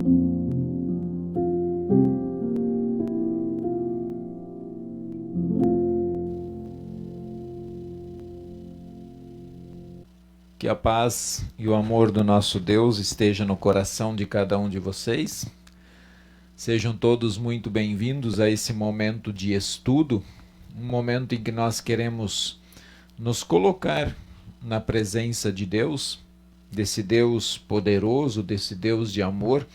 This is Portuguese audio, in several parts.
Que a paz e o amor do nosso Deus esteja no coração de cada um de vocês. Sejam todos muito bem-vindos a esse momento de estudo, um momento em que nós queremos nos colocar na presença de Deus, desse Deus poderoso, desse Deus de amor,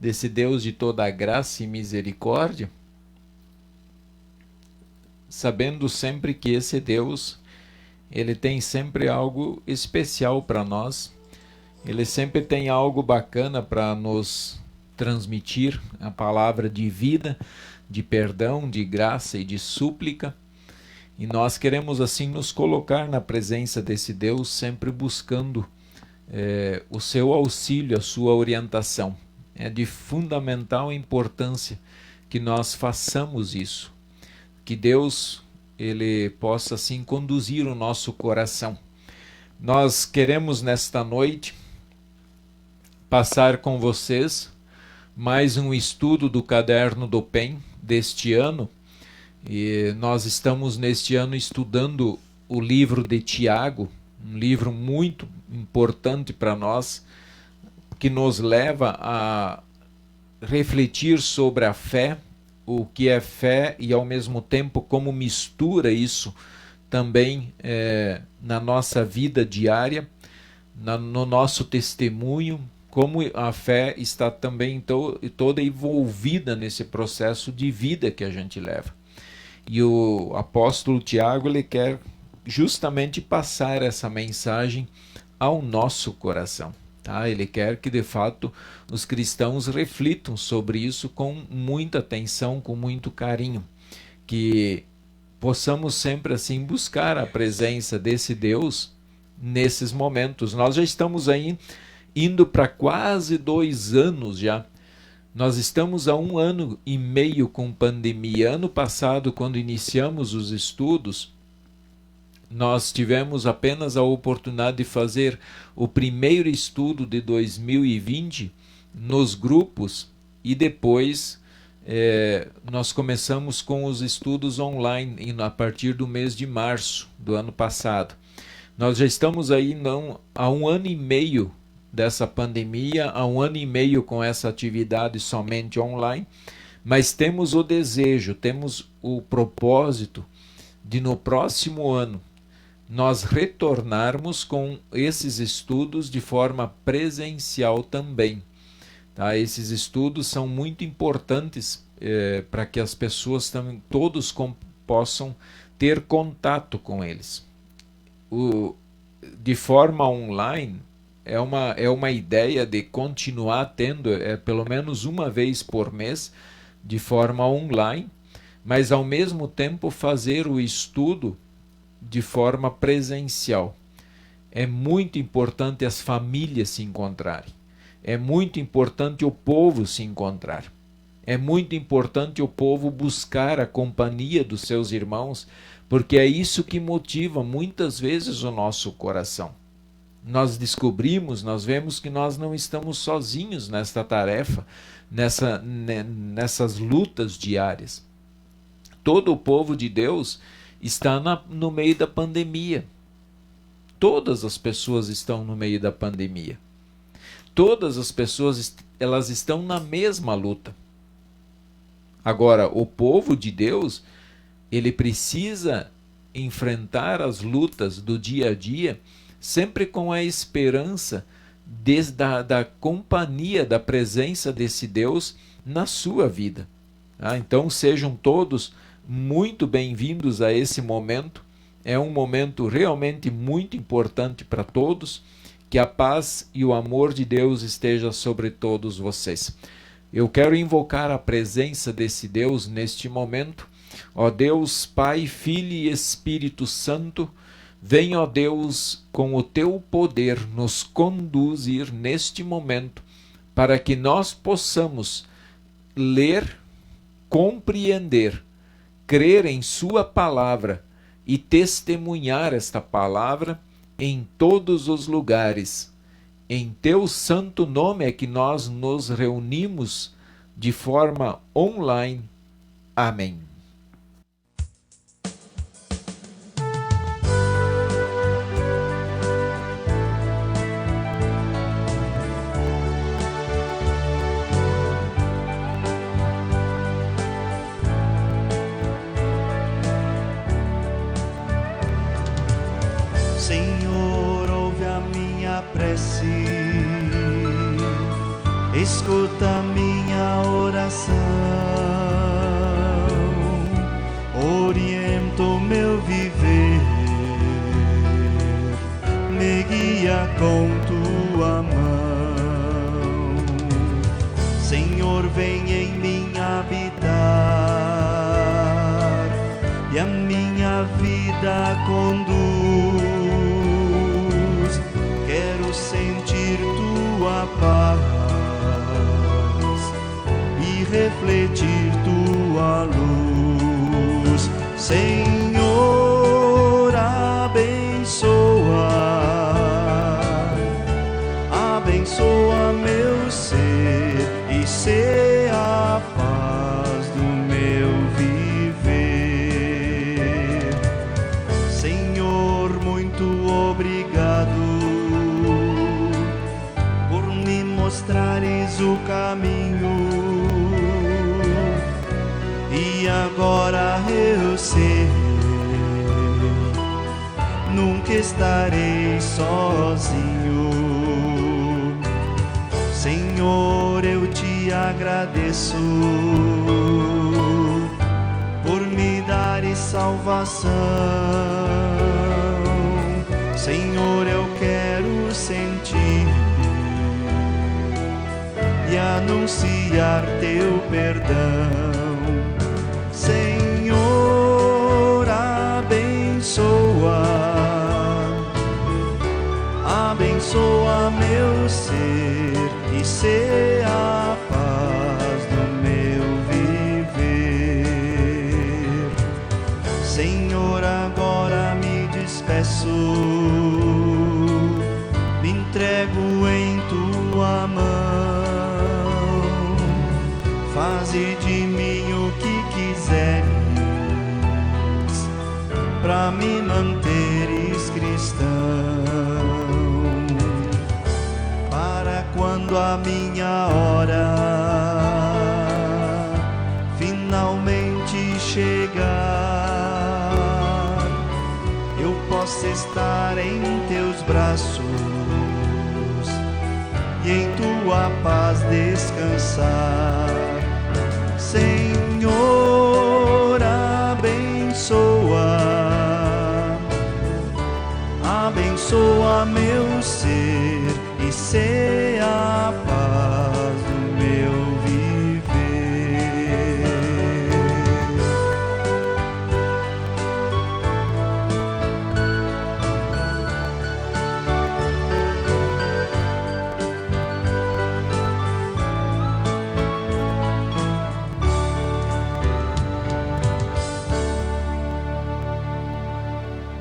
desse Deus de toda a graça e misericórdia, sabendo sempre que esse Deus, ele tem sempre algo especial para nós, ele sempre tem algo bacana para nos transmitir, a palavra de vida, de perdão, de graça e de súplica. E nós queremos assim nos colocar na presença desse Deus, sempre buscando o seu auxílio, a sua orientação. É de fundamental importância que nós façamos isso, que Deus ele possa assim conduzir o nosso coração. Nós queremos nesta noite passar com vocês mais um estudo do Caderno do PEN deste ano, e nós estamos neste ano estudando o livro de Tiago, um livro muito importante para nós, que nos leva a refletir sobre a fé, o que é fé e ao mesmo tempo como mistura isso também na nossa vida diária, no nosso testemunho, como a fé está também toda envolvida nesse processo de vida que a gente leva. E o apóstolo Tiago ele quer justamente passar essa mensagem ao nosso coração. Tá? Ele quer que de fato os cristãos reflitam sobre isso com muita atenção, com muito carinho, que possamos sempre assim buscar a presença desse Deus nesses momentos. Nós já estamos aí indo para quase 2 anos já. Nós estamos há 1 ano e meio com pandemia. Ano passado, quando iniciamos os estudos, nós tivemos apenas a oportunidade de fazer o primeiro estudo de 2020 nos grupos e depois nós começamos com os estudos online a partir do mês de março do ano passado. Nós já estamos aí há 1 ano e meio dessa pandemia, há 1 ano e meio com essa atividade somente online, mas temos o desejo, temos o propósito de no próximo ano nós retornarmos com esses estudos de forma presencial também. Tá? Esses estudos são muito importantes para que as pessoas também, todos possam ter contato com eles. De forma online, é uma ideia de continuar tendo pelo menos uma vez por mês de forma online, mas ao mesmo tempo fazer o estudo de forma presencial. É muito importante as famílias se encontrarem. É muito importante o povo se encontrar. É muito importante o povo buscar a companhia dos seus irmãos, porque é isso que motiva muitas vezes o nosso coração. Nós descobrimos, nós vemos que nós não estamos sozinhos nesta tarefa, nessas lutas diárias. Todo o povo de Deus está no meio da pandemia. Todas as pessoas estão no meio da pandemia. Todas as pessoas elas estão na mesma luta. Agora, o povo de Deus, ele precisa enfrentar as lutas do dia a dia sempre com a esperança da companhia, da presença desse Deus na sua vida. Então sejam todos muito bem-vindos a esse momento. É um momento realmente muito importante para todos. Que a paz e o amor de Deus esteja sobre todos vocês. Eu quero invocar a presença desse Deus neste momento. Ó Deus, Pai, Filho e Espírito Santo, vem, ó Deus, com o teu poder nos conduzir neste momento, para que nós possamos ler, compreender, crer em sua palavra e testemunhar esta palavra em todos os lugares Em teu santo nome é que nós nos reunimos de forma online. Amém. Senhor, ouve a minha prece, escuta minha oração, orienta o meu viver, me guia com tua mão. Senhor, vem em mim habitar e a minha vida conduz. Quero sentir tua paz e refletir tua luz. Senhor, abençoa meu ser e ser a paz do meu viver. Senhor, muito obrigado por me mostrares o caminho, e agora eu sei, nunca estarei sozinho. Senhor, eu te agradeço por me dares salvação. Senhor, eu quero sentir e anunciar teu perdão. Senhor, abençoa meu ser e ser a paz do meu viver. Senhor, agora me despeço, me entrego em tua mão. Faze de mim o que quiseres, pra me manteres cristão. Para quando a minha hora finalmente chegar, eu possa estar em teus braços e em tua paz descansar. Senhor, abençoa meu ser e ser a paz do meu viver.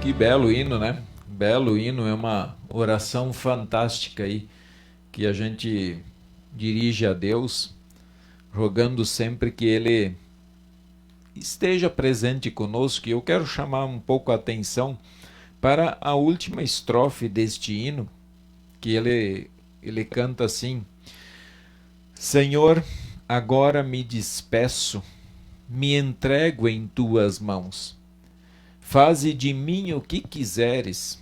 Que belo hino, né? Belo hino, é uma oração fantástica aí que a gente dirige a Deus, rogando sempre que Ele esteja presente conosco. E eu quero chamar um pouco a atenção para a última estrofe deste hino, que ele canta assim: Senhor, agora me despeço, me entrego em tuas mãos. Faze de mim o que quiseres,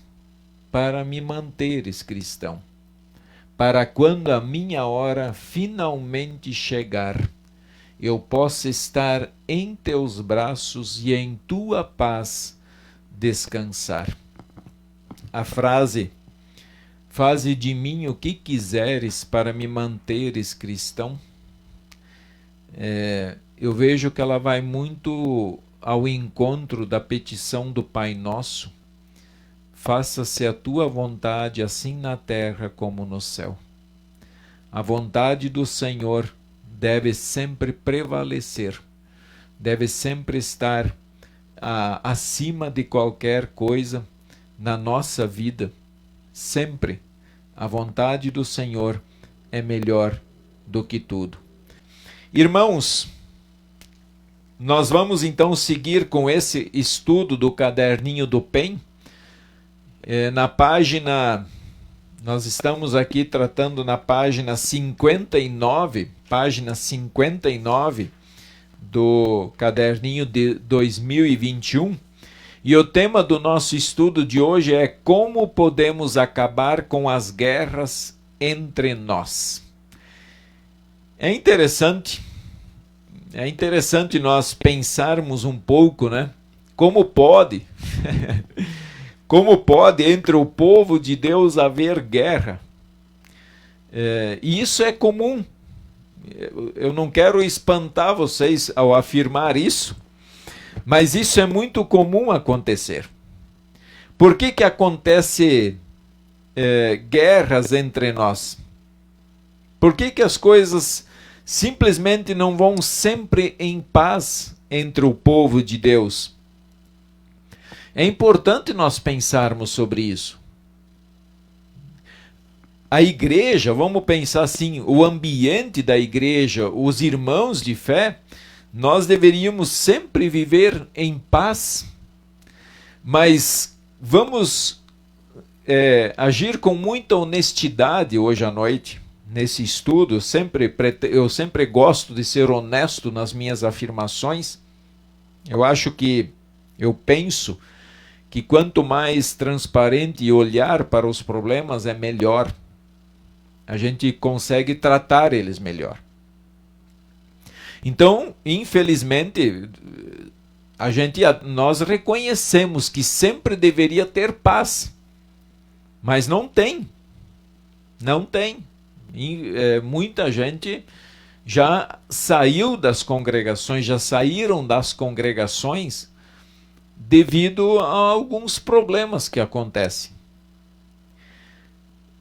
para me manteres cristão. Para quando a minha hora finalmente chegar, eu possa estar em teus braços e em tua paz descansar. A frase, faze de mim o que quiseres para me manteres cristão, eu vejo que ela vai muito ao encontro da petição do Pai Nosso: faça-se a tua vontade, assim na terra como no céu. A vontade do Senhor deve sempre prevalecer, deve sempre estar acima de qualquer coisa na nossa vida. Sempre A vontade do Senhor é melhor do que tudo. Irmãos, nós vamos então seguir com esse estudo do caderninho do PEN. Nós estamos aqui tratando na página 59, do caderninho de 2021. E o tema do nosso estudo de hoje é como podemos acabar com as guerras entre nós. É interessante nós pensarmos um pouco, né? Como pode entre o povo de Deus haver guerra? E isso é comum. Eu não quero espantar vocês ao afirmar isso, mas isso é muito comum acontecer. Por que acontece guerras entre nós? Por que as coisas simplesmente não vão sempre em paz entre o povo de Deus? É importante nós pensarmos sobre isso. A igreja, vamos pensar assim, o ambiente da igreja, os irmãos de fé, nós deveríamos sempre viver em paz, mas vamos agir com muita honestidade hoje à noite, nesse estudo. Eu sempre gosto de ser honesto nas minhas afirmações. Eu penso que quanto mais transparente olhar para os problemas é melhor. A gente consegue tratar eles melhor. Então, infelizmente, nós reconhecemos que sempre deveria ter paz, mas não tem. Não tem. Muita gente já saiu das congregações, já saíram das congregações devido a alguns problemas que acontecem.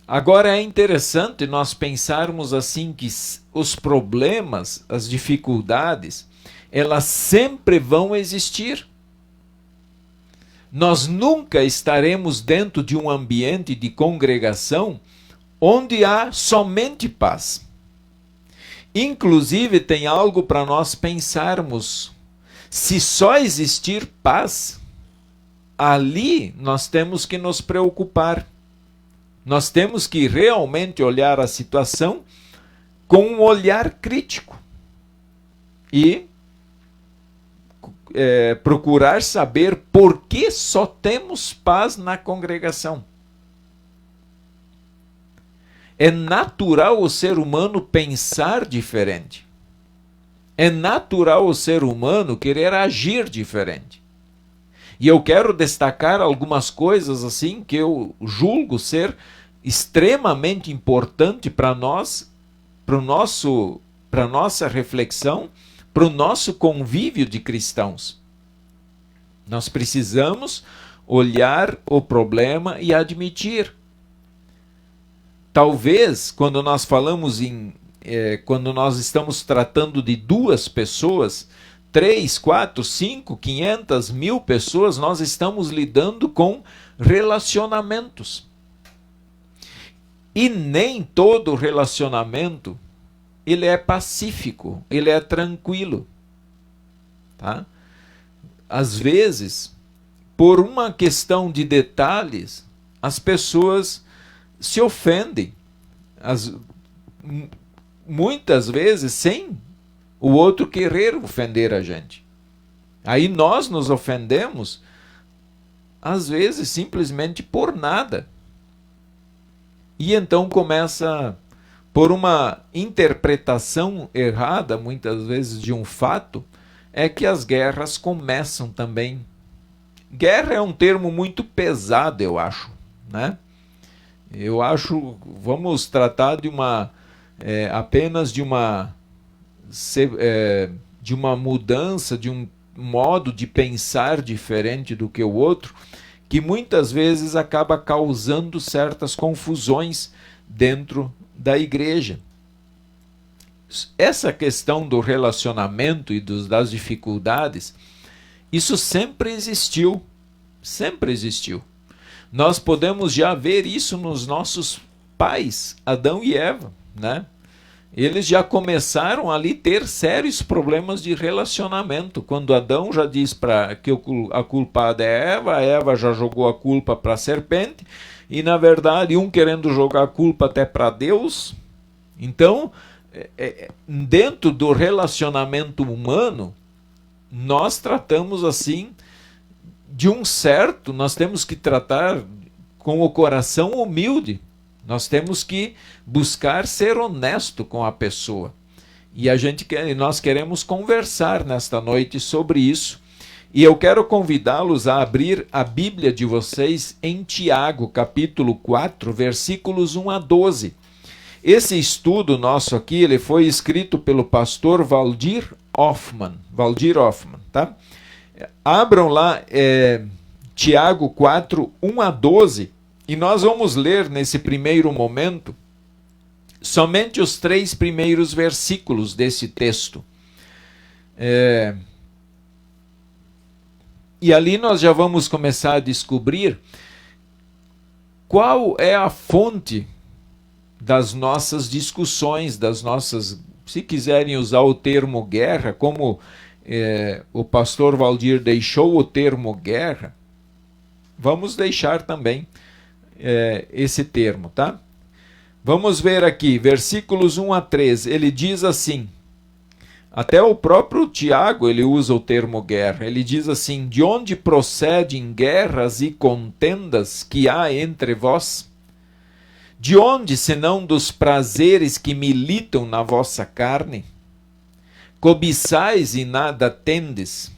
Agora é interessante nós pensarmos assim que os problemas, as dificuldades, elas sempre vão existir. Nós nunca estaremos dentro de um ambiente de congregação onde há somente paz. Inclusive tem algo para nós pensarmos. Se só existir paz, ali nós temos que nos preocupar. Nós temos que realmente olhar a situação com um olhar crítico e procurar saber por que só temos paz na congregação. É natural o ser humano pensar diferente. É natural o ser humano querer agir diferente. E eu quero destacar algumas coisas assim que eu julgo ser extremamente importante para nós, para nossa reflexão, para o nosso convívio de cristãos. Nós precisamos olhar o problema e admitir. Talvez, quando nós falamos quando nós estamos tratando de duas pessoas, 3, 4, 5, 500, 1000 pessoas, nós estamos lidando com relacionamentos. E nem todo relacionamento ele é pacífico, ele é tranquilo. Tá? Às vezes, por uma questão de detalhes, as pessoas se ofendem. Muitas vezes sem o outro querer ofender a gente. Aí nós nos ofendemos, às vezes simplesmente por nada. E então começa, por uma interpretação errada, muitas vezes, de um fato, é que as guerras começam também. Guerra é um termo muito pesado, eu acho, né? Eu acho, vamos tratar de apenas de uma mudança, de um modo de pensar diferente do que o outro, que muitas vezes acaba causando certas confusões dentro da igreja. Essa questão do relacionamento e das dificuldades, isso sempre existiu, sempre existiu. Nós podemos já ver isso nos nossos pais, Adão e Eva, né? Eles já começaram ali ter sérios problemas de relacionamento. Quando Adão já diz que a culpada é Eva, a Eva já jogou a culpa para a serpente, e na verdade um querendo jogar a culpa até para Deus. Então, dentro do relacionamento humano, nós tratamos assim de um certo, nós temos que tratar com o coração humilde. Nós temos que buscar ser honesto com a pessoa. E nós queremos conversar nesta noite sobre isso. E eu quero convidá-los a abrir a Bíblia de vocês em Tiago, capítulo 4, versículos 1 a 12. Esse estudo nosso aqui, ele foi escrito pelo pastor Valdir Hoffmann, tá? Abram lá Tiago 4, 1 a 12. E nós vamos ler nesse primeiro momento somente os 3 primeiros versículos desse texto. E ali nós já vamos começar a descobrir qual é a fonte das nossas discussões, se quiserem usar o termo guerra, como o pastor Valdir deixou o termo guerra, vamos deixar também esse termo, tá? Vamos ver aqui, versículos 1 a 3, ele diz assim, até o próprio Tiago ele usa o termo guerra, ele diz assim, de onde procedem guerras e contendas que há entre vós? De onde, senão dos prazeres que militam na vossa carne? Cobiçais e nada tendes,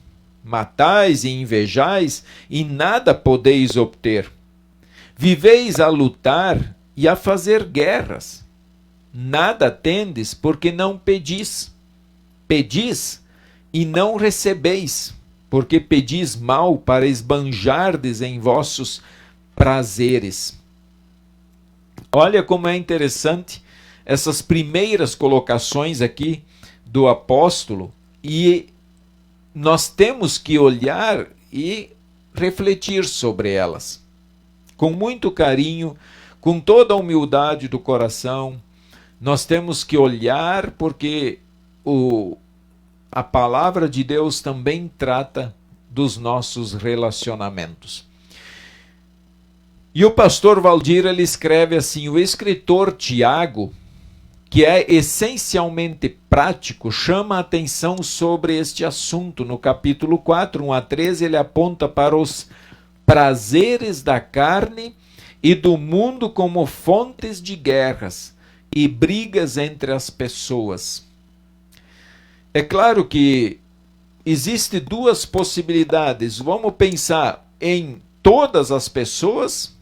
matais e invejais e nada podeis obter. Viveis a lutar e a fazer guerras. Nada tendes porque não pedis. Pedis e não recebeis, porque pedis mal para esbanjardes em vossos prazeres. Olha como é interessante essas primeiras colocações aqui do apóstolo, e nós temos que olhar e refletir sobre elas. Com muito carinho, com toda a humildade do coração, nós temos que olhar porque a palavra de Deus também trata dos nossos relacionamentos. E o pastor Valdir ele escreve assim, o escritor Tiago, que é essencialmente prático, chama a atenção sobre este assunto. No capítulo 4, 1 a 13, ele aponta para os prazeres da carne e do mundo como fontes de guerras e brigas entre as pessoas. É claro que existem 2 possibilidades. Vamos pensar em todas as pessoas,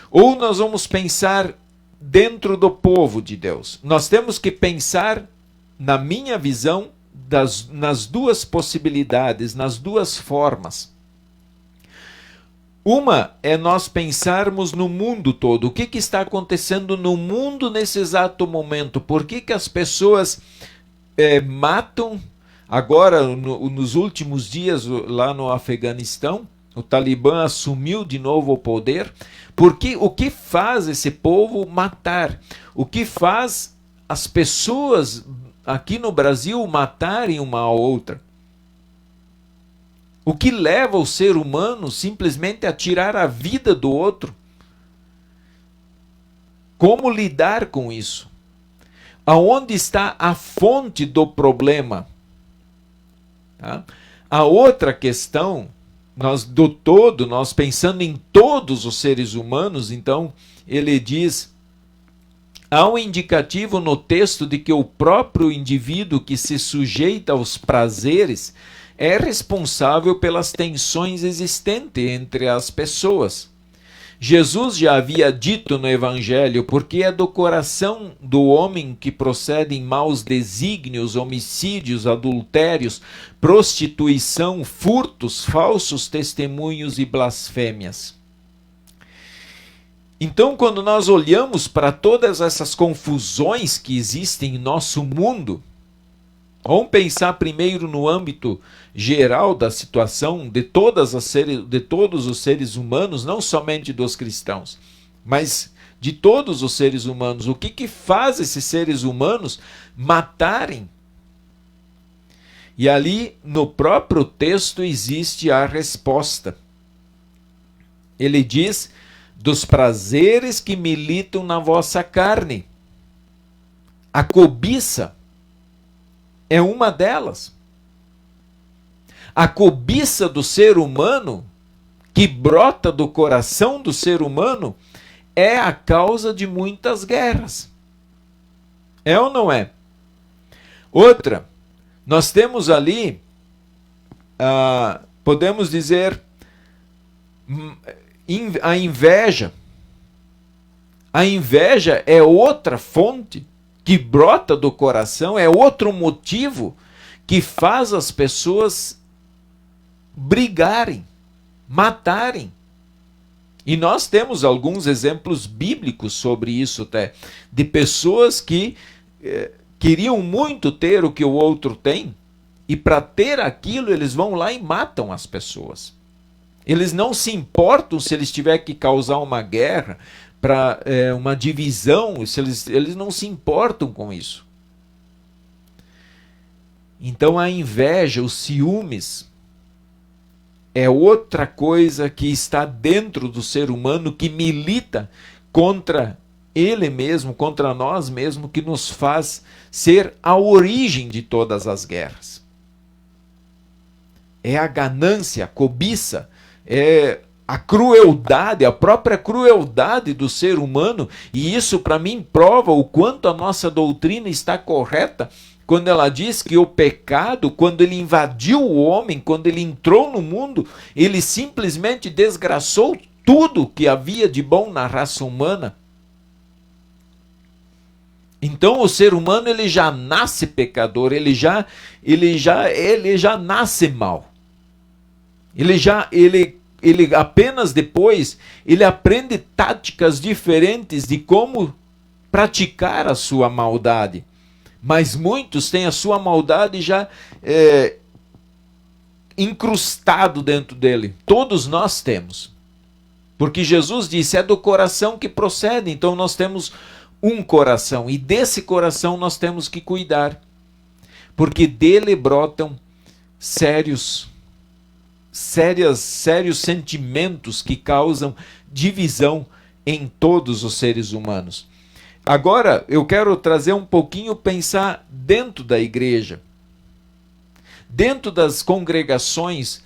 ou nós vamos pensar dentro do povo de Deus. Nós temos que pensar, na minha visão, nas 2 possibilidades, nas 2 formas. Uma é nós pensarmos no mundo todo. O que está acontecendo no mundo nesse exato momento? Por que as pessoas matam? Agora, nos últimos dias, lá no Afeganistão, o Talibã assumiu de novo o poder. Porque o que faz esse povo matar? O que faz as pessoas aqui no Brasil matarem uma a outra? O que leva o ser humano simplesmente a tirar a vida do outro? Como lidar com isso? Aonde está a fonte do problema? Tá? A outra questão, nós pensando em todos os seres humanos, então ele diz, há um indicativo no texto de que o próprio indivíduo que se sujeita aos prazeres é responsável pelas tensões existentes entre as pessoas. Jesus já havia dito no Evangelho, porque é do coração do homem que procedem maus desígnios, homicídios, adultérios, prostituição, furtos, falsos testemunhos e blasfêmias. Então, quando nós olhamos para todas essas confusões que existem em nosso mundo, vamos pensar primeiro no âmbito geral da situação de todos os seres humanos, não somente dos cristãos, mas de todos os seres humanos. O que faz esses seres humanos matarem? E ali, no próprio texto, existe a resposta. Ele diz: dos prazeres que militam na vossa carne. A cobiça é uma delas. A cobiça do ser humano, que brota do coração do ser humano, é a causa de muitas guerras. É ou não é? Outra, nós temos ali, podemos dizer, a inveja. A inveja é outra fonte que brota do coração, é outro motivo que faz as pessoas brigarem, matarem. E nós temos alguns exemplos bíblicos sobre isso até, de pessoas que queriam muito ter o que o outro tem, e para ter aquilo eles vão lá e matam as pessoas. Eles não se importam se eles tiverem que causar uma guerra, para uma divisão, se eles não se importam com isso. Então a inveja, os ciúmes, é outra coisa que está dentro do ser humano, que milita contra ele mesmo, contra nós mesmos, que nos faz ser a origem de todas as guerras. É a ganância, a cobiça, é a crueldade, a própria crueldade do ser humano, e isso para mim prova o quanto a nossa doutrina está correta, quando ela diz que o pecado, quando ele invadiu o homem, quando ele entrou no mundo, ele simplesmente desgraçou tudo que havia de bom na raça humana. Então o ser humano ele já nasce pecador, ele já nasce mal. Ele apenas depois ele aprende táticas diferentes de como praticar a sua maldade. Mas muitos têm a sua maldade já incrustado dentro dele. Todos nós temos. Porque Jesus disse, é do coração que procede. Então nós temos um coração. E desse coração nós temos que cuidar. Porque dele brotam sérios sentimentos que causam divisão em todos os seres humanos. Agora, eu quero trazer um pouquinho, pensar dentro da igreja. Dentro das congregações,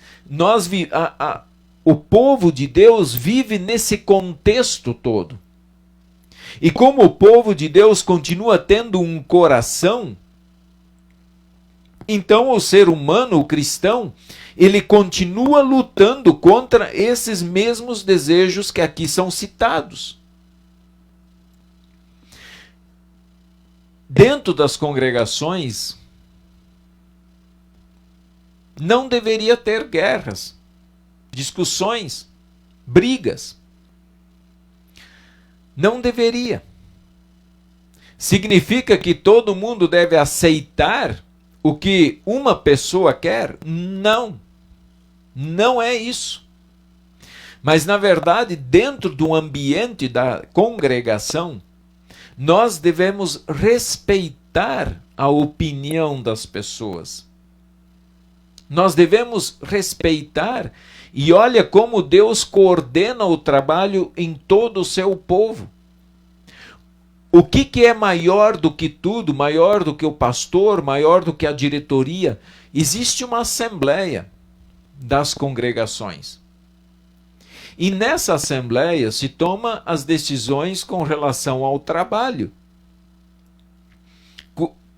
o povo de Deus vive nesse contexto todo. E como o povo de Deus continua tendo um coração, então o ser humano, o cristão, ele continua lutando contra esses mesmos desejos que aqui são citados. Dentro das congregações, não deveria ter guerras, discussões, brigas. Não deveria. Significa que todo mundo deve aceitar o que uma pessoa quer? Não. Não é isso. Mas, na verdade, dentro do ambiente da congregação, nós devemos respeitar a opinião das pessoas. Nós devemos respeitar, e olha como Deus coordena o trabalho em todo o seu povo. O que é maior do que tudo, maior do que o pastor, maior do que a diretoria? Existe uma assembleia das congregações. E nessa assembleia se toma as decisões com relação ao trabalho.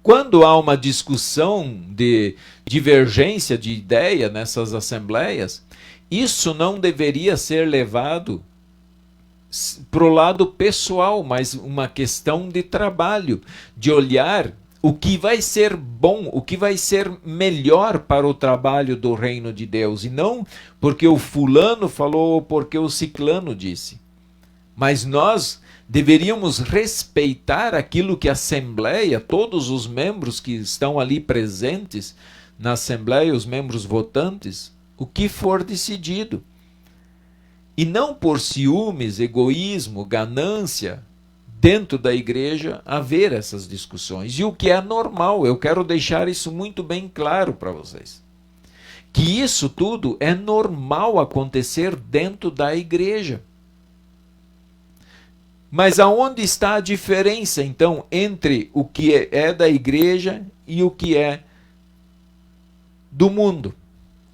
Quando há uma discussão de divergência de ideia nessas assembleias, isso não deveria ser levado para o lado pessoal, mas uma questão de trabalho, de olhar o que vai ser bom, o que vai ser melhor para o trabalho do reino de Deus, e não porque o fulano falou ou porque o ciclano disse. Mas nós deveríamos respeitar aquilo que a Assembleia, todos os membros que estão ali presentes na Assembleia, os membros votantes, o que for decidido. E não por ciúmes, egoísmo, ganância, dentro da igreja haver essas discussões. E o que é normal, eu quero deixar isso muito bem claro para vocês. Que isso tudo é normal acontecer dentro da igreja. Mas aonde está a diferença, então, entre o que é da igreja e o que é do mundo?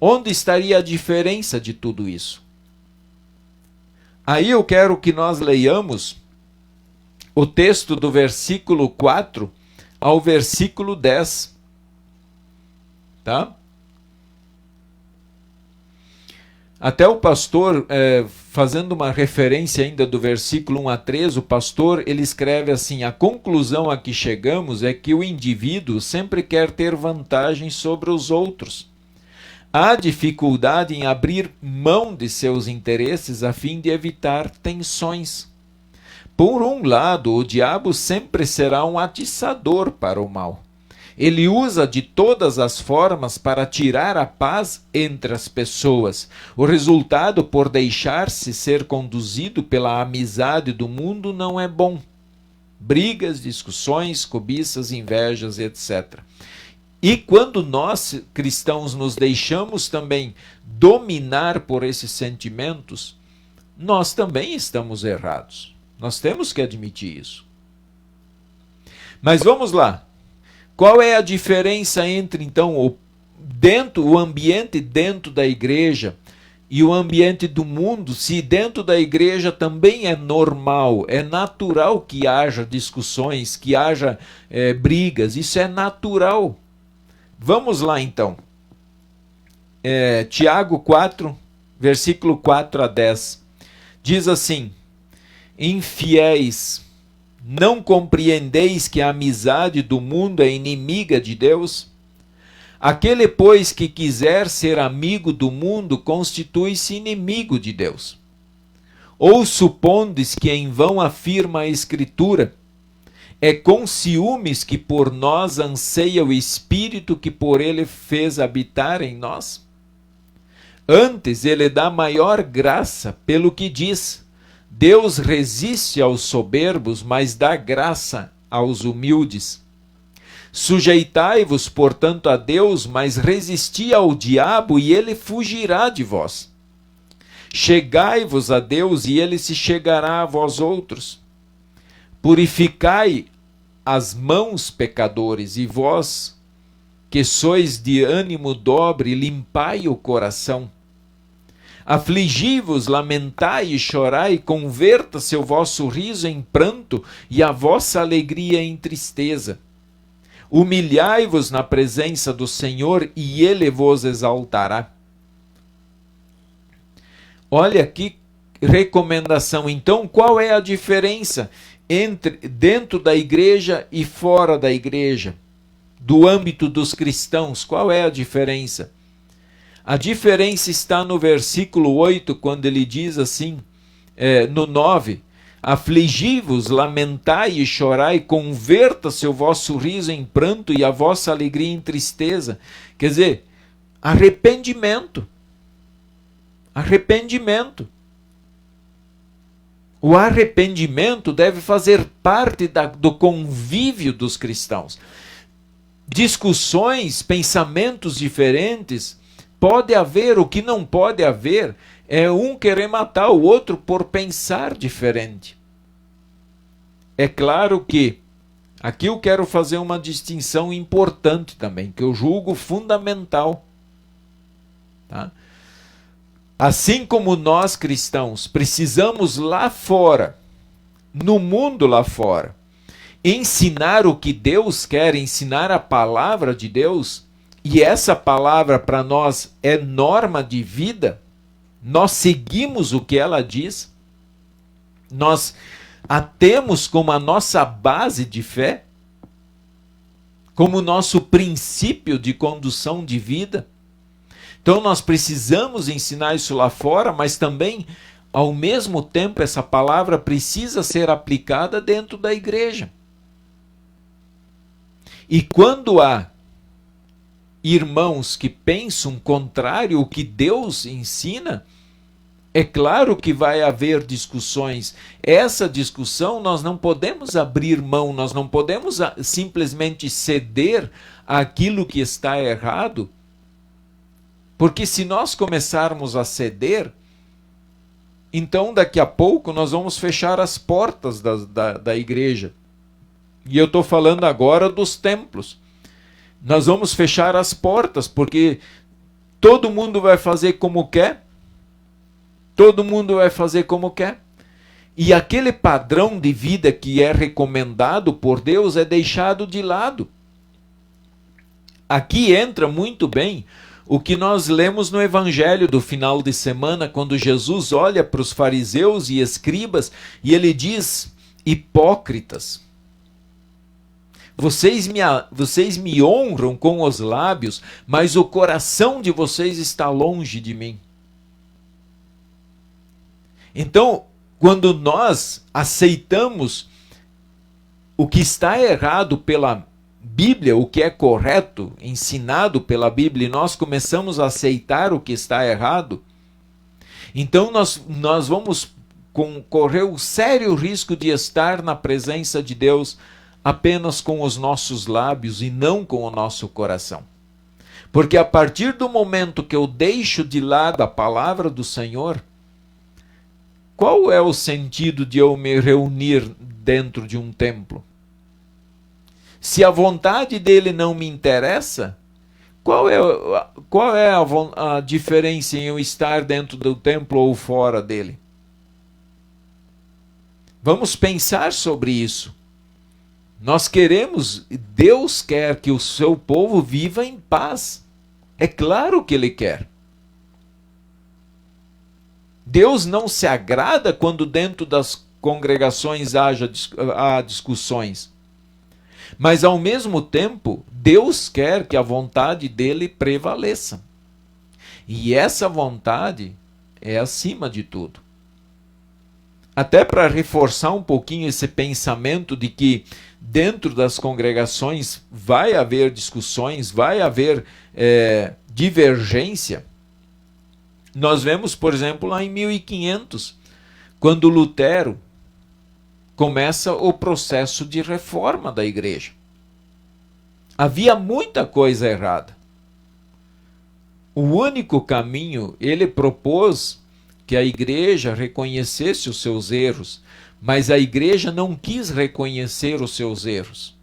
Onde estaria a diferença de tudo isso? Aí eu quero que nós leiamos o texto do versículo 4 ao versículo 10. Tá? Até o pastor, fazendo uma referência ainda do versículo 1 a 3, o pastor ele escreve assim: a conclusão a que chegamos é que o indivíduo sempre quer ter vantagem sobre os outros. Há dificuldade em abrir mão de seus interesses a fim de evitar tensões. Por um lado, o diabo sempre será um atiçador para o mal. Ele usa de todas as formas para tirar a paz entre as pessoas. O resultado, por deixar-se ser conduzido pela amizade do mundo, não é bom. Brigas, discussões, cobiças, invejas, etc. E quando nós, cristãos, nos deixamos também dominar por esses sentimentos, nós também estamos errados. Nós temos que admitir isso. Mas vamos lá. Qual é a diferença entre, então, o ambiente dentro da igreja e o ambiente do mundo? Se dentro da igreja também é normal, é natural que haja discussões, que haja brigas, isso é natural. Vamos lá, então. Tiago 4, versículo 4 a 10. Diz assim: infiéis, não compreendeis que a amizade do mundo é inimiga de Deus? Aquele, pois, que quiser ser amigo do mundo, constitui-se inimigo de Deus. Ou supondes que em vão afirma a Escritura: é com ciúmes que por nós anseia o Espírito que por ele fez habitar em nós? Antes ele dá maior graça, pelo que diz: Deus resiste aos soberbos, mas dá graça aos humildes. Sujeitai-vos, portanto, a Deus, mas resisti ao diabo, e ele fugirá de vós. Chegai-vos a Deus, e ele se chegará a vós outros. Purificai as mãos, pecadores, e vós, que sois de ânimo dobre, limpai o coração. Afligi-vos, lamentai e chorai, converta-se o vosso riso em pranto e a vossa alegria em tristeza. Humilhai-vos na presença do Senhor e ele vos exaltará. Olha que recomendação. Então, qual é a diferença entre dentro da igreja e fora da igreja? Do âmbito dos cristãos, qual é a diferença? A diferença está no versículo 8, quando ele diz assim, no 9, afligi-vos, lamentai e chorai, converta-se o vosso riso em pranto e a vossa alegria em tristeza. Quer dizer, arrependimento. Arrependimento. O arrependimento deve fazer parte do convívio dos cristãos. Discussões, pensamentos diferentes, pode haver. O que não pode haver é um querer matar o outro por pensar diferente. É claro que aqui eu quero fazer uma distinção importante também, que eu julgo fundamental. Tá? Assim como nós cristãos precisamos lá fora, no mundo lá fora, ensinar o que Deus quer, ensinar a palavra de Deus, e essa palavra para nós é norma de vida, nós seguimos o que ela diz, nós a temos como a nossa base de fé, como nosso princípio de condução de vida. Então nós precisamos ensinar isso lá fora, mas também, ao mesmo tempo, essa palavra precisa ser aplicada dentro da igreja. E quando há irmãos que pensam contrário ao que Deus ensina, É claro que vai haver discussões. Essa discussão nós não podemos abrir mão, nós não podemos simplesmente ceder àquilo que está errado, porque se nós começarmos a ceder, então daqui a pouco nós vamos fechar as portas da igreja. E eu estou falando agora dos templos. Nós vamos fechar as portas, porque todo mundo vai fazer como quer. Todo mundo vai fazer como quer. E aquele padrão de vida que é recomendado por Deus é deixado de lado. Aqui entra muito bem o que nós lemos no Evangelho do final de semana, quando Jesus olha para os fariseus e escribas e ele diz: hipócritas, vocês me honram com os lábios, mas o coração de vocês está longe de mim. Então, quando nós aceitamos o que está errado pela Bíblia, o que é correto, ensinado pela Bíblia, e nós começamos a aceitar o que está errado, então nós vamos correr o sério risco de estar na presença de Deus apenas com os nossos lábios e não com o nosso coração. Porque a partir do momento que eu deixo de lado a palavra do Senhor, qual é o sentido de eu me reunir dentro de um templo? Se a vontade dele não me interessa, qual é a diferença em eu estar dentro do templo ou fora dele? Vamos pensar sobre isso. Deus quer que o seu povo viva em paz. É claro que ele quer. Deus não se agrada quando dentro das congregações há discussões. Mas, ao mesmo tempo, Deus quer que a vontade dele prevaleça. E essa vontade é acima de tudo. Até para reforçar um pouquinho esse pensamento de que dentro das congregações vai haver discussões, vai haver divergência. Nós vemos, por exemplo, lá em 1500, quando Lutero começa o processo de reforma da igreja. Havia muita coisa errada. O único caminho, ele propôs que a igreja reconhecesse os seus erros, mas a igreja não quis reconhecer os seus erros.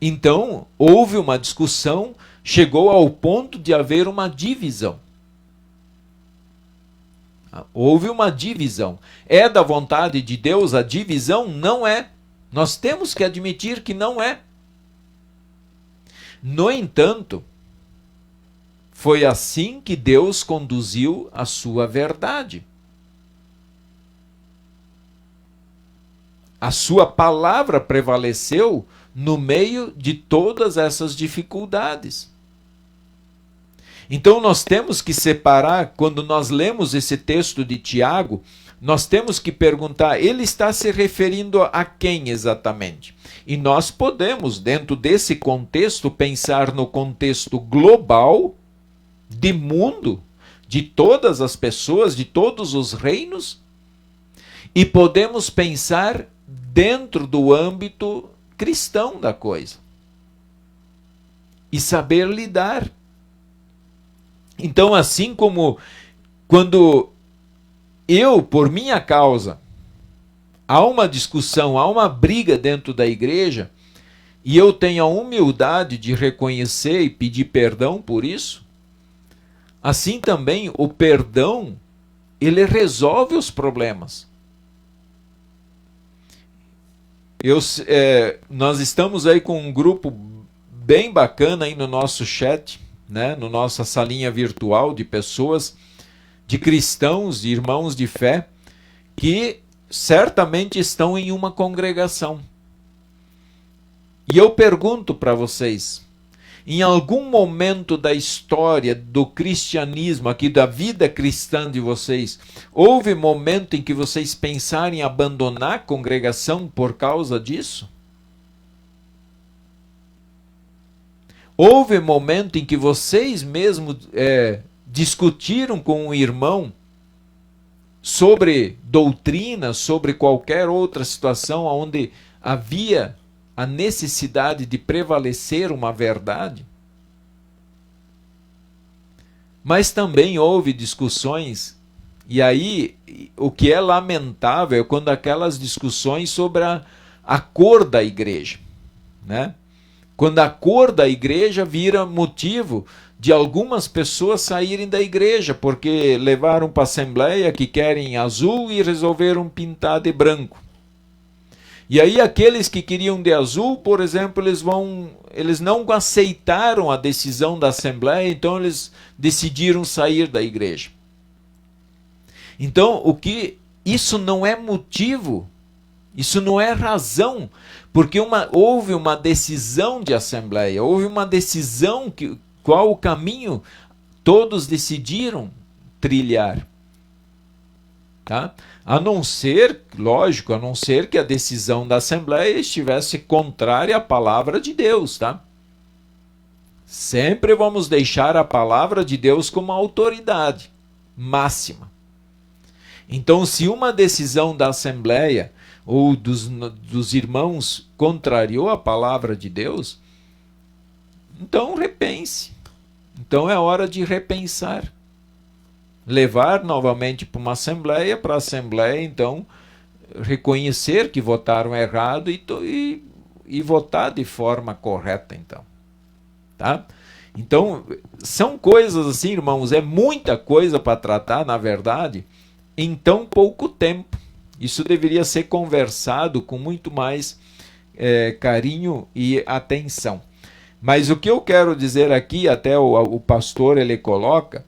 Então, houve uma discussão, chegou ao ponto de haver uma divisão. Houve uma divisão. É da vontade de Deus a divisão? Não é. Nós temos que admitir que não é. No entanto, foi assim que Deus conduziu a sua verdade. A sua palavra prevaleceu no meio de todas essas dificuldades. Então nós temos que separar, quando nós lemos esse texto de Tiago, nós temos que perguntar, ele está se referindo a quem exatamente? E nós podemos, dentro desse contexto, pensar no contexto global, de mundo, de todas as pessoas, de todos os reinos, e podemos pensar dentro do âmbito cristão da coisa. E saber lidar. Então, assim como quando por minha causa, há uma discussão, há uma briga dentro da igreja, e eu tenho a humildade de reconhecer e pedir perdão por isso, assim também o perdão, ele resolve os problemas. Nós estamos aí com um grupo bem bacana aí no nosso chat, né, no nossa salinha virtual de pessoas, de cristãos, de irmãos de fé, que certamente estão em uma congregação. E eu pergunto para vocês, em algum momento da história do cristianismo, aqui da vida cristã de vocês, houve momento em que vocês pensaram em abandonar a congregação por causa disso? Houve momento em que vocês mesmos discutiram com um irmão sobre doutrina, sobre qualquer outra situação onde havia a necessidade de prevalecer uma verdade. Mas também houve discussões, e aí o que é lamentável é quando aquelas discussões sobre a cor da igreja, né? Quando a cor da igreja vira motivo de algumas pessoas saírem da igreja, porque levaram para a assembleia que querem azul e resolveram pintar de branco. E aí aqueles que queriam de azul, por exemplo, eles não aceitaram a decisão da assembleia, então eles decidiram sair da igreja. Então, isso não é motivo, isso não é razão, porque houve uma decisão de assembleia, houve uma decisão qual o caminho todos decidiram trilhar. Tá? A não ser que a decisão da Assembleia estivesse contrária à palavra de Deus. Tá? Sempre vamos deixar a palavra de Deus como autoridade máxima. Então, se uma decisão da Assembleia ou dos irmãos contrariou a palavra de Deus, então repense. Então é hora de repensar. Levar novamente para uma assembleia, para a assembleia então reconhecer que votaram errado e votar de forma correta então. Tá? Então são coisas assim, irmãos, é muita coisa para tratar, na verdade, em tão pouco tempo. Isso deveria ser conversado com muito mais carinho e atenção. Mas o que eu quero dizer aqui, até o pastor ele coloca,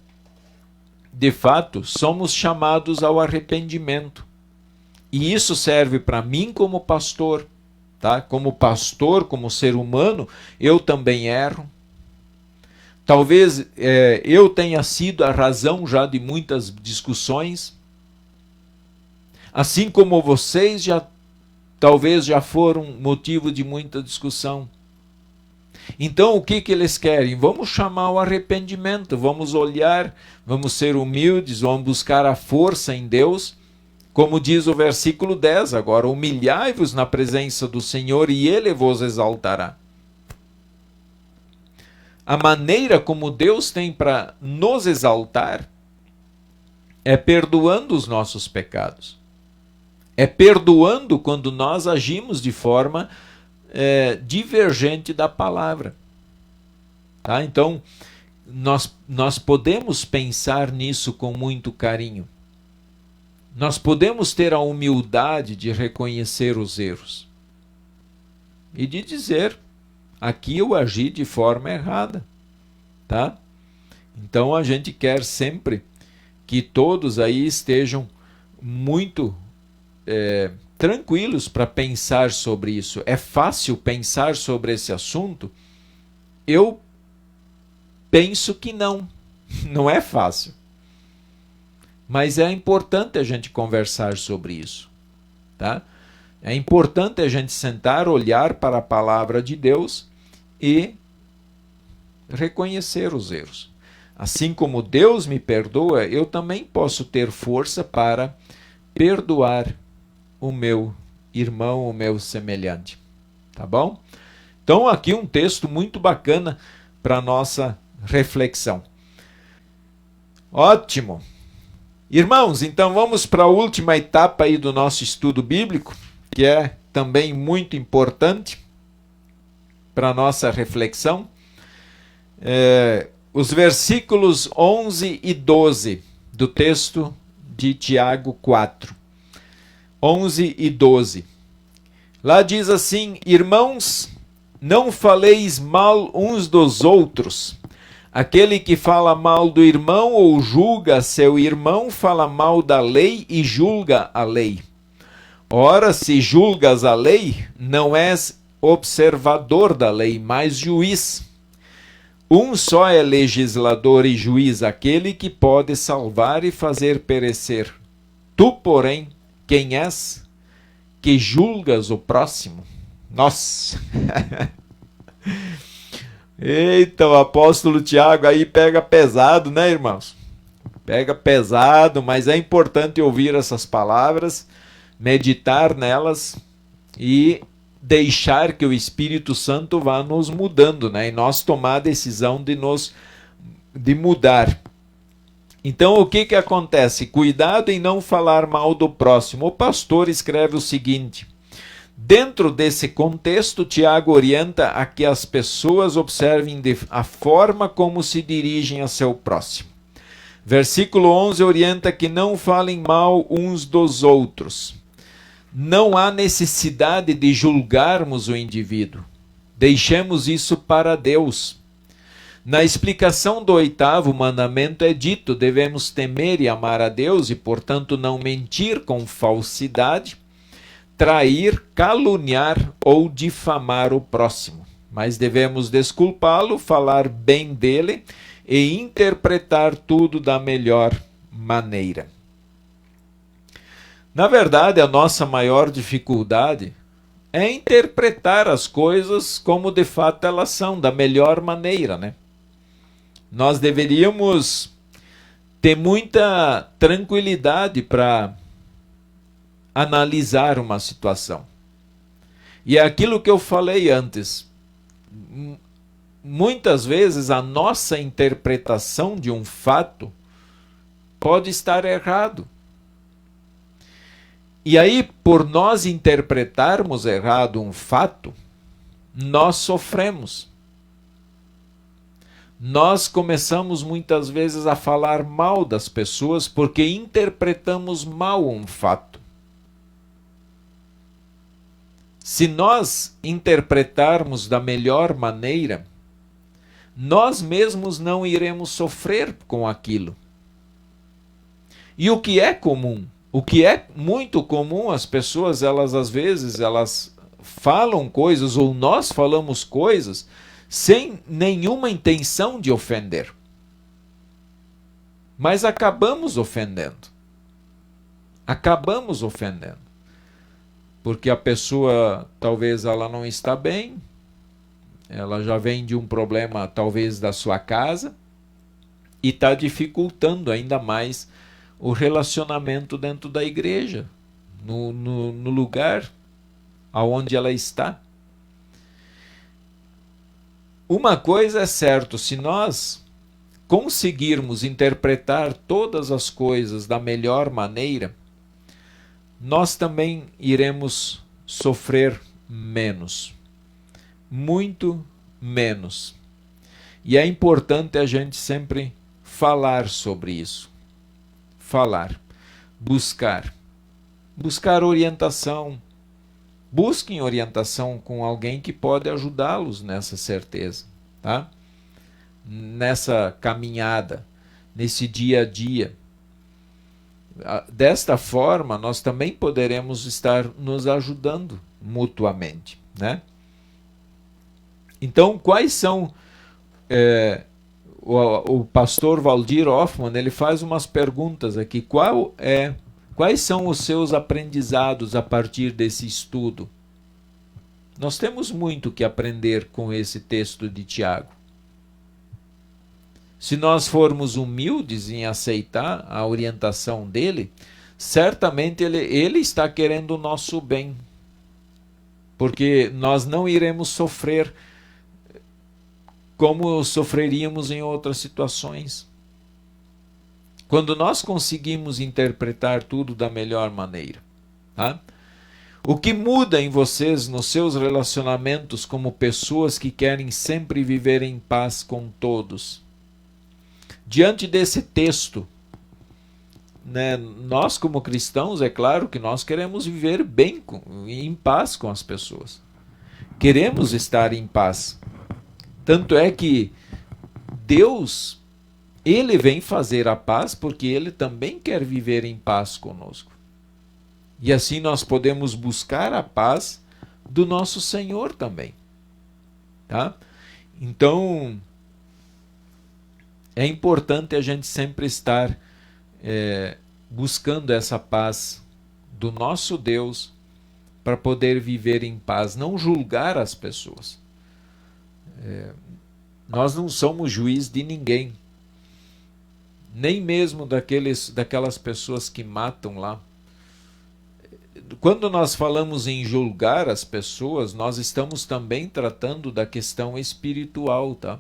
de fato, somos chamados ao arrependimento. E isso serve para mim como pastor. Tá? Como pastor, como ser humano, eu também erro. Talvez eu tenha sido a razão já de muitas discussões. Assim como vocês talvez já foram motivo de muita discussão. Então o que eles querem? Vamos chamar o arrependimento, vamos olhar, vamos ser humildes, vamos buscar a força em Deus. Como diz o versículo 10 agora, humilhai-vos na presença do Senhor e Ele vos exaltará. A maneira como Deus tem para nos exaltar é perdoando os nossos pecados. É perdoando quando nós agimos de forma divergente da palavra. Tá? Então, nós podemos pensar nisso com muito carinho. Nós podemos ter a humildade de reconhecer os erros e de dizer, aqui eu agi de forma errada. Tá? Então, a gente quer sempre que todos aí estejam muito tranquilos para pensar sobre isso. É fácil pensar sobre esse assunto? Eu penso que não. Não é fácil. Mas é importante a gente conversar sobre isso. Tá? É importante a gente sentar, olhar para a palavra de Deus e reconhecer os erros. Assim como Deus me perdoa, eu também posso ter força para perdoar o meu irmão, o meu semelhante. Tá bom? Então aqui um texto muito bacana para nossa reflexão. Ótimo! Irmãos, então vamos para a última etapa aí do nosso estudo bíblico, que é também muito importante para a nossa reflexão. Os versículos 11 e 12 do texto de Tiago 4. 11 e 12. Lá diz assim: irmãos, não faleis mal uns dos outros. Aquele que fala mal do irmão ou julga seu irmão, fala mal da lei e julga a lei. Ora, se julgas a lei, não és observador da lei, mas juiz. Um só é legislador e juiz, aquele que pode salvar e fazer perecer. Tu, porém, quem és que julgas o próximo? Nossa! Eita, o apóstolo Tiago aí pega pesado, né, irmãos? Pega pesado, mas é importante ouvir essas palavras, meditar nelas e deixar que o Espírito Santo vá nos mudando, né? E nós tomar a decisão de mudar. Então, o que acontece? Cuidado em não falar mal do próximo. O pastor escreve o seguinte: dentro desse contexto, Tiago orienta a que as pessoas observem a forma como se dirigem a seu próximo. Versículo 11 orienta que não falem mal uns dos outros. Não há necessidade de julgarmos o indivíduo. Deixemos isso para Deus. Na explicação do 8º mandamento é dito: devemos temer e amar a Deus e, portanto, não mentir com falsidade, trair, caluniar ou difamar o próximo. Mas devemos desculpá-lo, falar bem dele e interpretar tudo da melhor maneira. Na verdade, a nossa maior dificuldade é interpretar as coisas como de fato elas são, da melhor maneira, né? Nós deveríamos ter muita tranquilidade para analisar uma situação. E é aquilo que eu falei antes. Muitas vezes a nossa interpretação de um fato pode estar errado. E aí, por nós interpretarmos errado um fato, nós sofremos. Nós começamos muitas vezes a falar mal das pessoas porque interpretamos mal um fato. Se nós interpretarmos da melhor maneira, nós mesmos não iremos sofrer com aquilo. E o que é comum? O que é muito comum, as pessoas, às vezes, falam coisas, ou nós falamos coisas, sem nenhuma intenção de ofender. Mas acabamos ofendendo. Acabamos ofendendo. Porque a pessoa, talvez ela não está bem, ela já vem de um problema, talvez, da sua casa, e está dificultando ainda mais o relacionamento dentro da igreja, no lugar aonde ela está. Uma coisa é certa: se nós conseguirmos interpretar todas as coisas da melhor maneira, nós também iremos sofrer menos, muito menos. E é importante a gente sempre falar sobre isso. Falar, buscar orientação. Busquem orientação com alguém que pode ajudá-los nessa certeza, tá? Nessa caminhada, nesse dia a dia. Desta forma, nós também poderemos estar nos ajudando mutuamente, né? Então, quais são... O pastor Valdir Hoffmann, ele faz umas perguntas aqui. Quais são os seus aprendizados a partir desse estudo? Nós temos muito que aprender com esse texto de Tiago. Se nós formos humildes em aceitar a orientação dele, certamente ele está querendo o nosso bem. Porque nós não iremos sofrer como sofreríamos em outras situações. Quando nós conseguimos interpretar tudo da melhor maneira, tá? O que muda em vocês, nos seus relacionamentos como pessoas que querem sempre viver em paz com todos? Diante desse texto, né, nós como cristãos, é claro que nós queremos viver bem, em paz com as pessoas. Queremos estar em paz. Tanto é que Deus, Ele vem fazer a paz porque Ele também quer viver em paz conosco. E assim nós podemos buscar a paz do nosso Senhor também. Tá? Então, é importante a gente sempre estar buscando essa paz do nosso Deus para poder viver em paz, não julgar as pessoas. Nós não somos juiz de ninguém. nem mesmo daquelas pessoas que matam lá. Quando nós falamos em julgar as pessoas, nós estamos também tratando da questão espiritual, tá?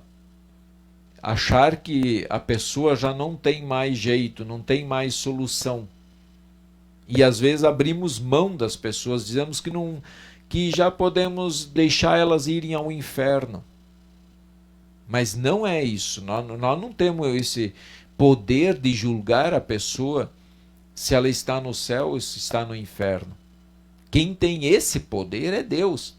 Achar que a pessoa já não tem mais jeito, não tem mais solução. E às vezes abrimos mão das pessoas, dizemos que já podemos deixar elas irem ao inferno. Mas não é isso. Nós não temos esse poder de julgar a pessoa se ela está no céu ou se está no inferno. Quem tem esse poder é Deus.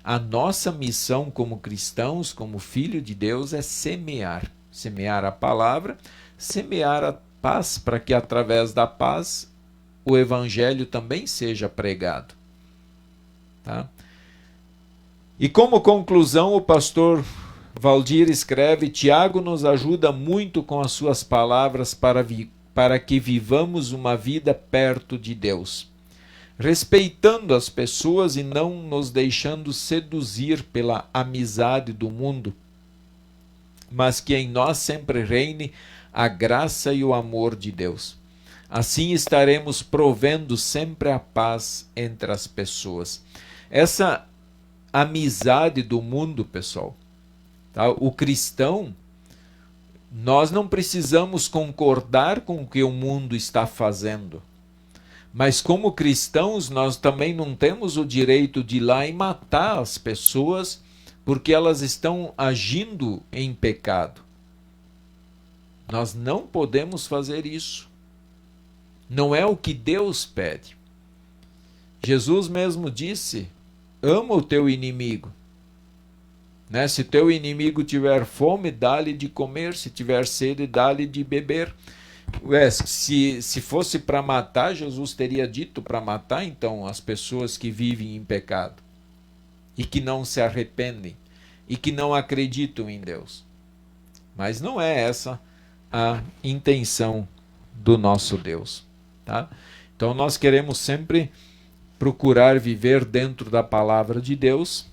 A nossa missão como cristãos, como filho de Deus, é semear. Semear a palavra, semear a paz, para que através da paz o evangelho também seja pregado. Tá? E como conclusão, o pastor Valdir escreve: Tiago nos ajuda muito com as suas palavras para que vivamos uma vida perto de Deus, respeitando as pessoas e não nos deixando seduzir pela amizade do mundo, mas que em nós sempre reine a graça e o amor de Deus. Assim estaremos provendo sempre a paz entre as pessoas. Essa amizade do mundo, pessoal, tá? O cristão, nós não precisamos concordar com o que o mundo está fazendo. Mas como cristãos, nós também não temos o direito de ir lá e matar as pessoas porque elas estão agindo em pecado. Nós não podemos fazer isso. Não é o que Deus pede. Jesus mesmo disse: ama o teu inimigo. Né? Se teu inimigo tiver fome, dá-lhe de comer. Se tiver sede, dá-lhe de beber. Se fosse para matar, Jesus teria dito para matar então as pessoas que vivem em pecado e que não se arrependem e que não acreditam em Deus. Mas não é essa a intenção do nosso Deus. Tá? Então nós queremos sempre procurar viver dentro da palavra de Deus.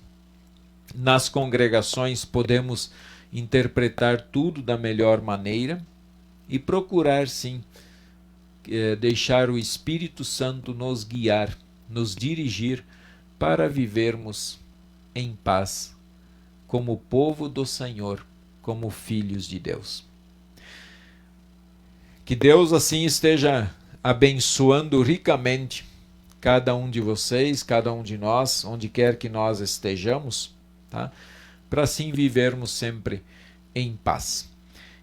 Nas congregações podemos interpretar tudo da melhor maneira e procurar sim deixar o Espírito Santo nos guiar, nos dirigir para vivermos em paz como povo do Senhor, como filhos de Deus. Que Deus assim esteja abençoando ricamente cada um de vocês, cada um de nós, onde quer que nós estejamos, tá? Para assim vivermos sempre em paz.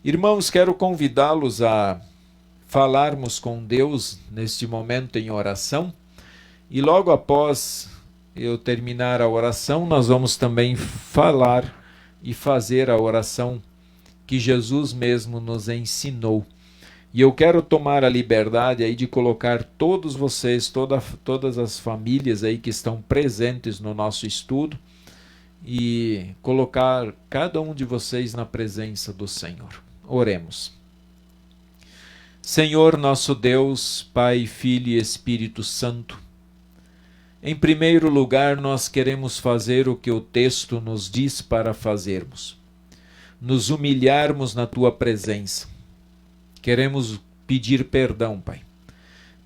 Irmãos, quero convidá-los a falarmos com Deus neste momento em oração, e logo após eu terminar a oração, nós vamos também falar e fazer a oração que Jesus mesmo nos ensinou. E eu quero tomar a liberdade aí de colocar todos vocês, todas as famílias aí que estão presentes no nosso estudo, e colocar cada um de vocês na presença do Senhor. Oremos. Senhor nosso Deus, Pai, Filho e Espírito Santo, em primeiro lugar nós queremos fazer o que o texto nos diz para fazermos: nos humilharmos na Tua presença. Queremos pedir perdão, Pai.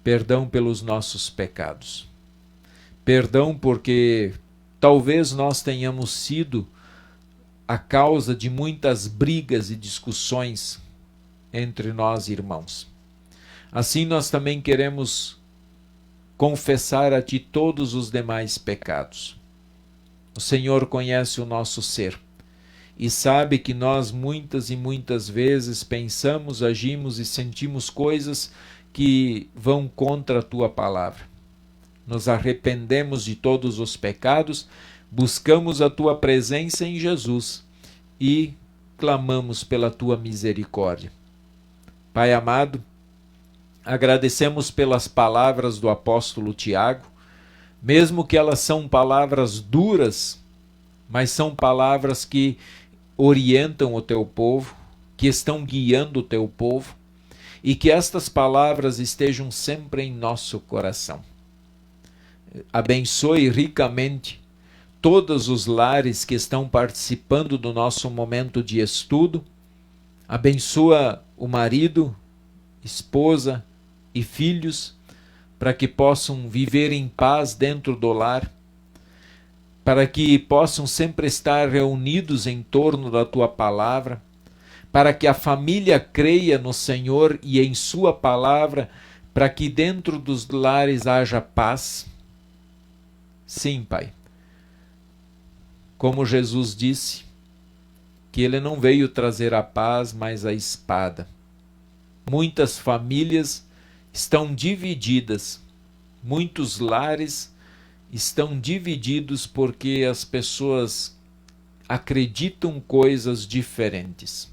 Perdão pelos nossos pecados. Perdão porque talvez nós tenhamos sido a causa de muitas brigas e discussões entre nós, irmãos. Assim nós também queremos confessar a Ti todos os demais pecados. O Senhor conhece o nosso ser e sabe que nós muitas e muitas vezes pensamos, agimos e sentimos coisas que vão contra a Tua palavra. Nos arrependemos de todos os pecados, buscamos a Tua presença em Jesus e clamamos pela Tua misericórdia. Pai amado, agradecemos pelas palavras do apóstolo Tiago, mesmo que elas são palavras duras, mas são palavras que orientam o Teu povo, que estão guiando o Teu povo, e que estas palavras estejam sempre em nosso coração. Abençoe ricamente todos os lares que estão participando do nosso momento de estudo. Abençoa o marido esposa e filhos, para que possam viver em paz dentro do lar, para que possam sempre estar reunidos em torno da tua palavra, para que a família creia no Senhor e em sua palavra, para que dentro dos lares haja paz. Sim, Pai. Como Jesus disse, que ele não veio trazer a paz, mas a espada. Muitas famílias estão divididas, muitos lares estão divididos porque as pessoas acreditam coisas diferentes.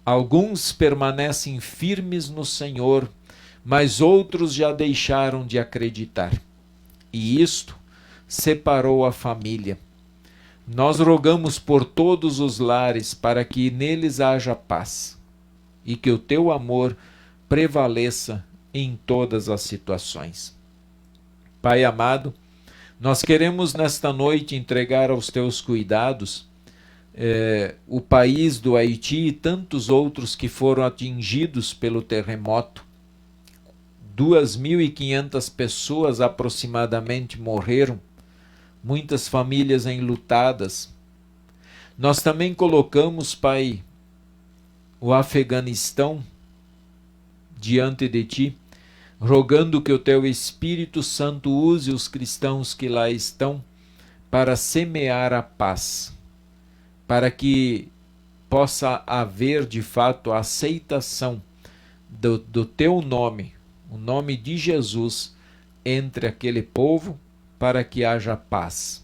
Alguns permanecem firmes no Senhor, mas outros já deixaram de acreditar. E isto separou a família. Nós rogamos por todos os lares para que neles haja paz e que o teu amor prevaleça em todas as situações. Pai amado, nós queremos nesta noite entregar aos teus cuidados o país do Haiti e tantos outros que foram atingidos pelo terremoto. 2.500 pessoas aproximadamente morreram, muitas famílias enlutadas. Nós também colocamos, Pai, o Afeganistão diante de Ti, rogando que o Teu Espírito Santo use os cristãos que lá estão para semear a paz, para que possa haver de fato a aceitação do Teu nome, o nome de Jesus, entre aquele povo, para que haja paz.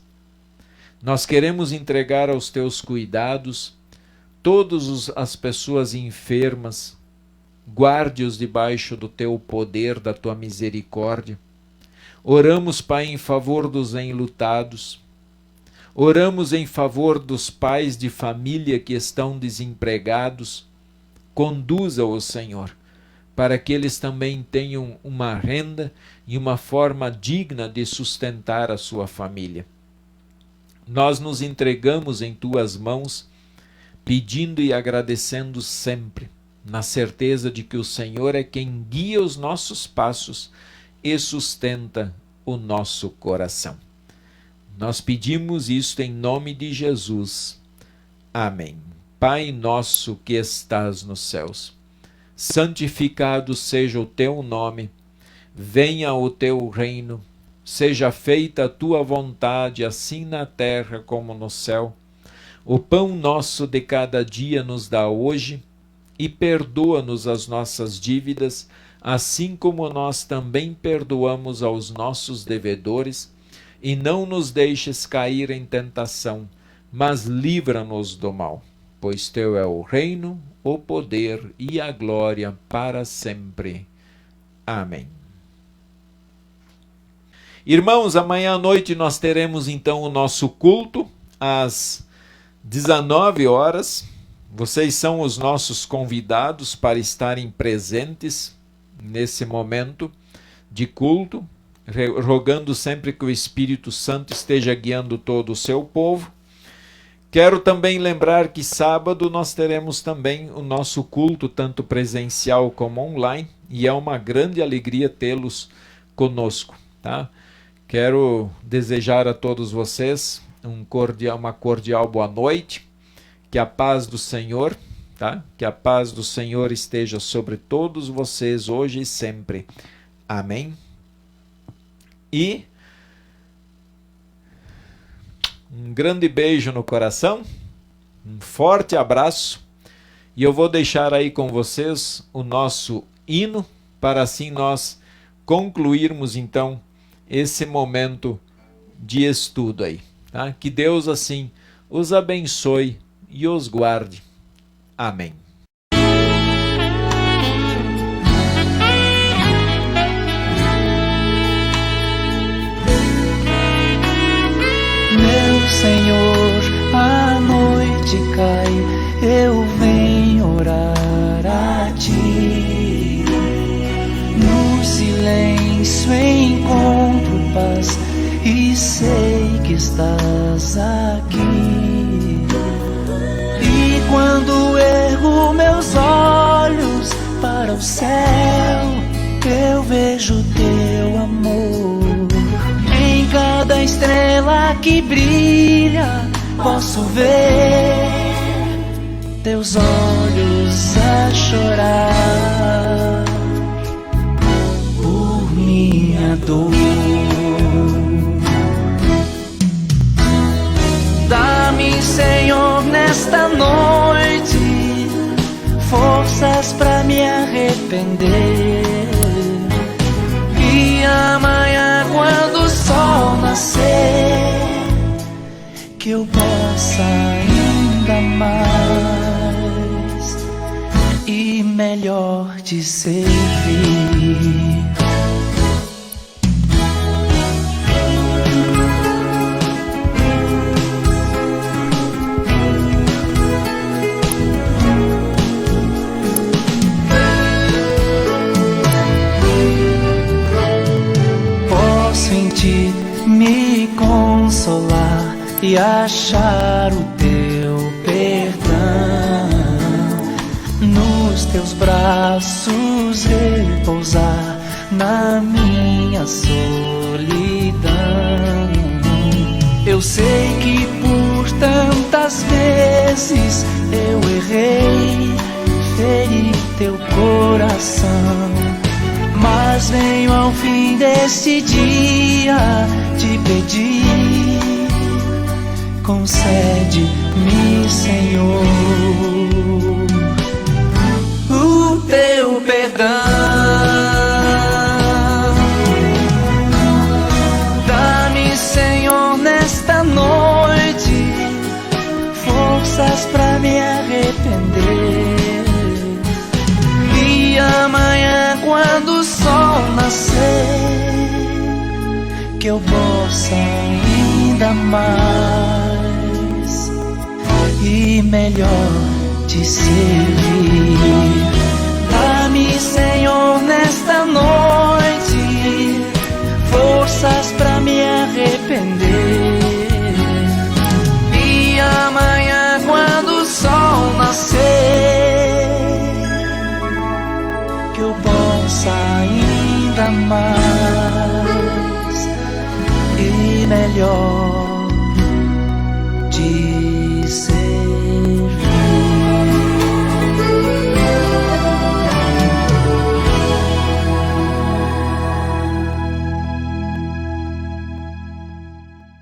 Nós queremos entregar aos Teus cuidados todas as pessoas enfermas, guarde-os debaixo do Teu poder, da Tua misericórdia. Oramos, Pai, em favor dos enlutados. Oramos em favor dos pais de família que estão desempregados. Conduza-os, Senhor, para que eles também tenham uma renda e uma forma digna de sustentar a sua família. Nós nos entregamos em Tuas mãos, pedindo e agradecendo sempre, na certeza de que o Senhor é quem guia os nossos passos e sustenta o nosso coração. Nós pedimos isto em nome de Jesus. Amém. Pai nosso que estás nos céus, santificado seja o Teu nome, venha o Teu reino, seja feita a Tua vontade, assim na terra como no céu. O pão nosso de cada dia nos dá hoje, e perdoa-nos as nossas dívidas, assim como nós também perdoamos aos nossos devedores, e não nos deixes cair em tentação, mas livra-nos do mal, pois Teu é o reino, o poder e a glória para sempre. Amém. Irmãos, amanhã à noite nós teremos então o nosso culto às 19 horas. Vocês são os nossos convidados para estarem presentes nesse momento de culto, rogando sempre que o Espírito Santo esteja guiando todo o seu povo. Quero também lembrar que sábado nós teremos também o nosso culto, tanto presencial como online, e é uma grande alegria tê-los conosco, tá? Quero desejar a todos vocês uma cordial boa noite, que a paz do Senhor, tá? Que a paz do Senhor esteja sobre todos vocês hoje e sempre. Amém. E um grande beijo no coração, um forte abraço, e eu vou deixar aí com vocês o nosso hino, para assim nós concluirmos então esse momento de estudo aí, tá? Que Deus assim os abençoe e os guarde. Amém. Meu Senhor, a noite cai, eu venho orar a Ti. No silêncio encontro paz e sei que estás aqui. E quando ergo meus olhos para o céu, que brilha, posso ver teus olhos a chorar por minha dor. Dá-me, Senhor, nesta noite forças pra me arrepender, e amanhã, quando o sol nascer, que eu possa ainda mais e melhor te servir. Me consolar e achar o teu perdão, nos teus braços repousar na minha solidão. Eu sei que por tantas vezes eu errei, feri teu coração, mas venho ao fim deste dia te pedir, concede-me, Senhor, o teu perdão. Dá-me, Senhor, nesta noite forças pra me arrepender, e amanhã, quando o sol nascer, que eu possa ainda mais e melhor te servir. Dá-me, Senhor, nesta noite forças pra me arrepender, e amanhã, quando o sol nascer, que eu possa ainda mais e melhor